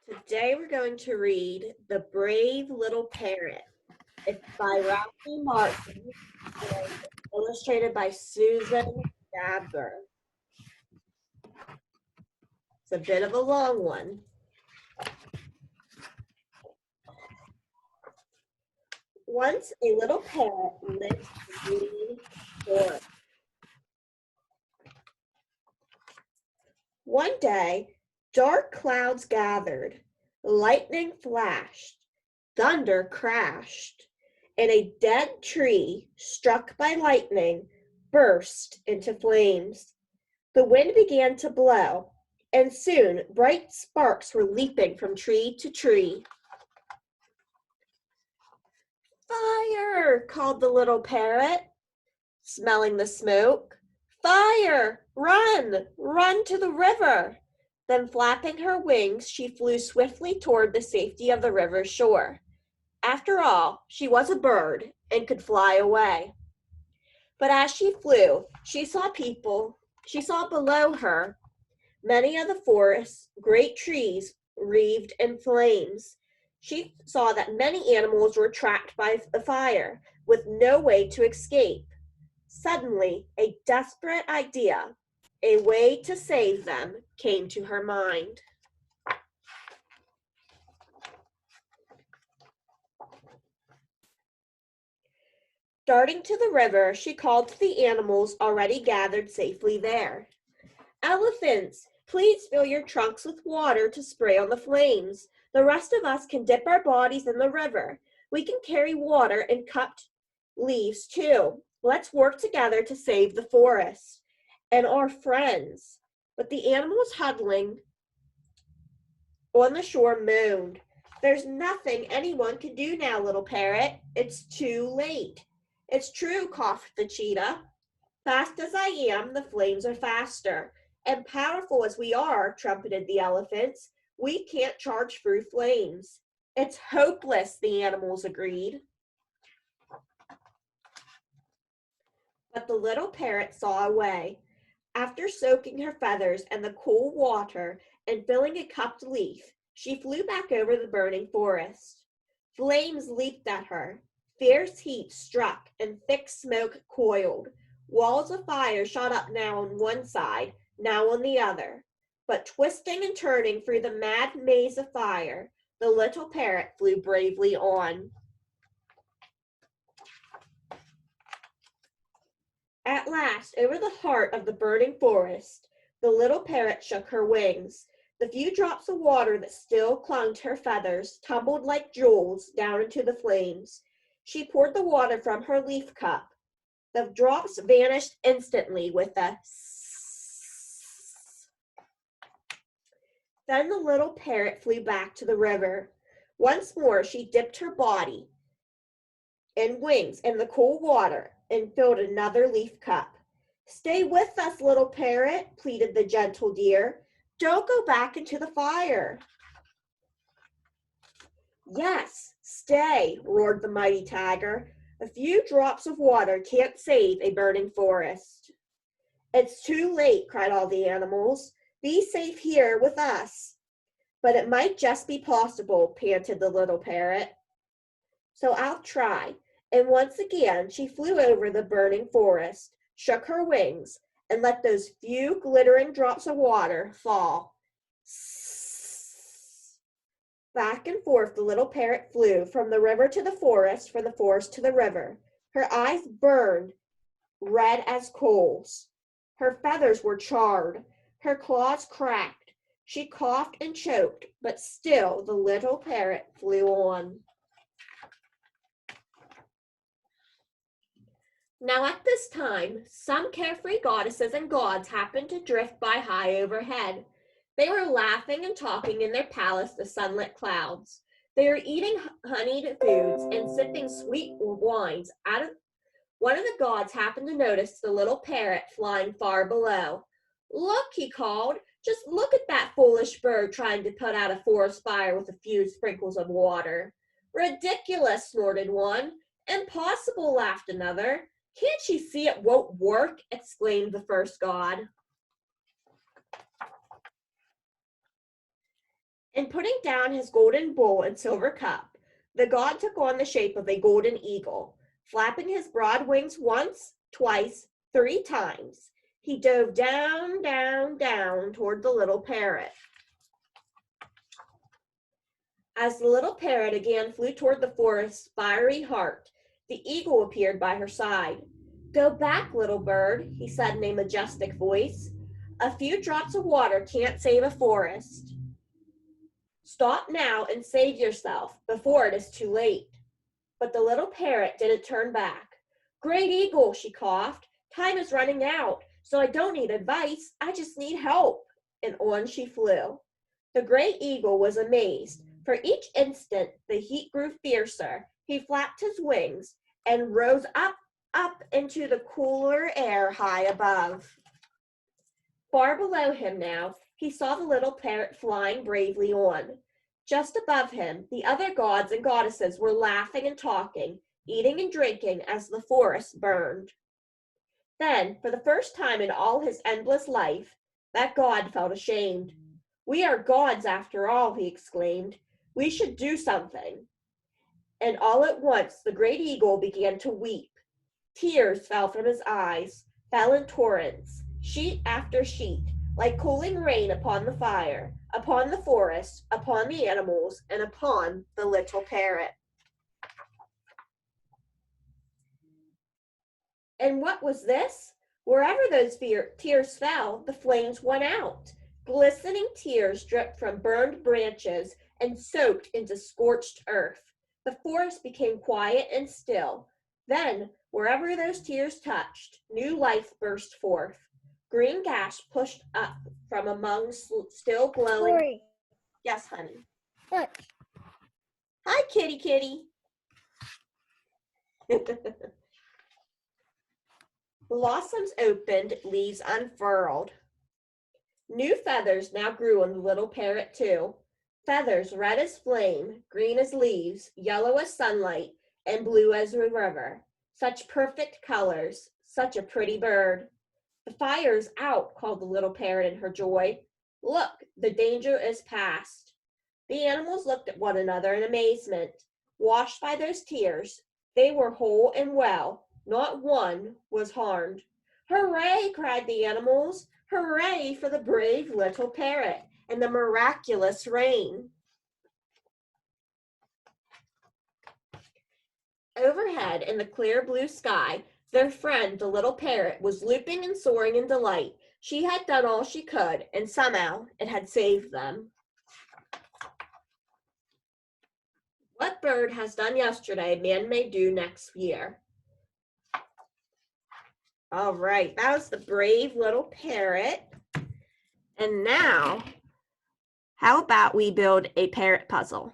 Today we're going to read The Brave Little Parrot. It's by Ralphie Martin and illustrated by Susan Dabber. It's a bit of a long one. Once a little parrot lived in the green forest. One day, dark clouds gathered, lightning flashed, thunder crashed, and a dead tree, struck by lightning, burst into flames. The wind began to blow, and soon bright sparks were leaping from tree to tree. "Fire!" called the little parrot, smelling the smoke. "Fire! Run! Run to the river!" Then flapping her wings, she flew swiftly toward the safety of the river's shore. After all, she was a bird and could fly away. But as she flew, she saw below her many of the forest's great trees wreathed in flames. She saw that many animals were trapped by the fire, with no way to escape. Suddenly, a desperate idea, a way to save them, came to her mind. Darting to the river, she called to the animals already gathered safely there. "Elephants, please fill your trunks with water to spray on the flames. The rest of us can dip our bodies in the river. We can carry water and cupped leaves too. Let's work together to save the forest and our friends." But the animals huddling on the shore moaned. "There's nothing anyone can do now, little parrot. It's too late." "It's true," coughed the cheetah. "Fast as I am, the flames are faster. And powerful as we are," trumpeted the elephants, "we can't charge through flames." "It's hopeless," the animals agreed. But the little parrot saw a way. After soaking her feathers in the cool water and filling a cupped leaf, she flew back over the burning forest. Flames leaped at her. Fierce heat struck and thick smoke coiled. Walls of fire shot up now on one side, now on the other. But twisting and turning through the mad maze of fire, the little parrot flew bravely on. At last, over the heart of the burning forest, the little parrot shook her wings. The few drops of water that still clung to her feathers tumbled like jewels down into the flames. She poured the water from her leaf cup. The drops vanished instantly with a sss. Then the little parrot flew back to the river. Once more she dipped her body and wings in the cool water and filled another leaf cup. "Stay with us, little parrot," pleaded the gentle deer. "Don't go back into the fire." "Yes, stay," roared the mighty tiger. "A few drops of water can't save a burning forest." "It's too late," cried all the animals. "Be safe here with us." "But it might just be possible," panted the little parrot. "So I'll try." And once again she flew over the burning forest, shook her wings, and let those few glittering drops of water fall. Back and forth the little parrot flew, from the river to the forest, from the forest to the river. Her eyes burned red as coals. Her feathers were charred. Her claws cracked. She coughed and choked, but still the little parrot flew on. Now at this time, some carefree goddesses and gods happened to drift by high overhead. They were laughing and talking in their palace, the sunlit clouds. They were eating honeyed foods and sipping sweet wines. One of the gods happened to notice the little parrot flying far below. "Look," he called, "just look at that foolish bird trying to put out a forest fire with a few sprinkles of water." "Ridiculous," snorted one. "Impossible," laughed another. "Can't she see it won't work?" exclaimed the first god. and putting down his golden bowl and silver cup, the god took on the shape of a golden eagle. Flapping his broad wings once, twice, 3 times, he dove down, down, down toward the little parrot. As the little parrot again flew toward the forest's fiery heart, the eagle appeared by her side. "Go back, little bird," he said in a majestic voice. "A few drops of water can't save a forest. Stop now and save yourself before it is too late." But the little parrot didn't turn back. "Great eagle," she coughed, "time is running out, so I don't need advice, I just need help." And on she flew. The great eagle was amazed. For each instant the heat grew fiercer. He flapped his wings and rose up, up into the cooler air high above. Far below him now, he saw the little parrot flying bravely on. Just above him, the other gods and goddesses were laughing and talking, eating and drinking as the forest burned. Then, for the first time in all his endless life, that god felt ashamed. "We are gods after all," he exclaimed. "We should do something." And all at once the great eagle began to weep. Tears fell from his eyes, fell in torrents, sheet after sheet, like cooling rain upon the fire, upon the forest, upon the animals, and upon the little parrot. And what was this? Wherever those tears fell, the flames went out. Glistening tears dripped from burned branches and soaked into scorched earth. The forest became quiet and still. Then, wherever those tears touched, new life burst forth. Green gas pushed up from among still glowing. Lori. Yes, honey. Look. Hi, kitty, kitty. Blossoms opened, leaves unfurled. New feathers now grew on the little parrot too. Feathers red as flame, green as leaves, yellow as sunlight, and blue as a river. Such perfect colors, such a pretty bird. "The fire's out," called the little parrot in her joy. "Look, the danger is past." The animals looked at one another in amazement. Washed by those tears, they were whole and well. Not one was harmed. "Hooray!" cried the animals. "Hooray for the brave little parrot and the miraculous rain." Overhead in the clear blue sky, their friend, the little parrot, was looping and soaring in delight. She had done all she could, and somehow it had saved them. What bird has done yesterday, man may do next year. All right, that was the brave little parrot. And now, how about we build a parrot puzzle?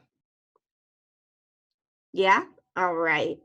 Yeah? All right.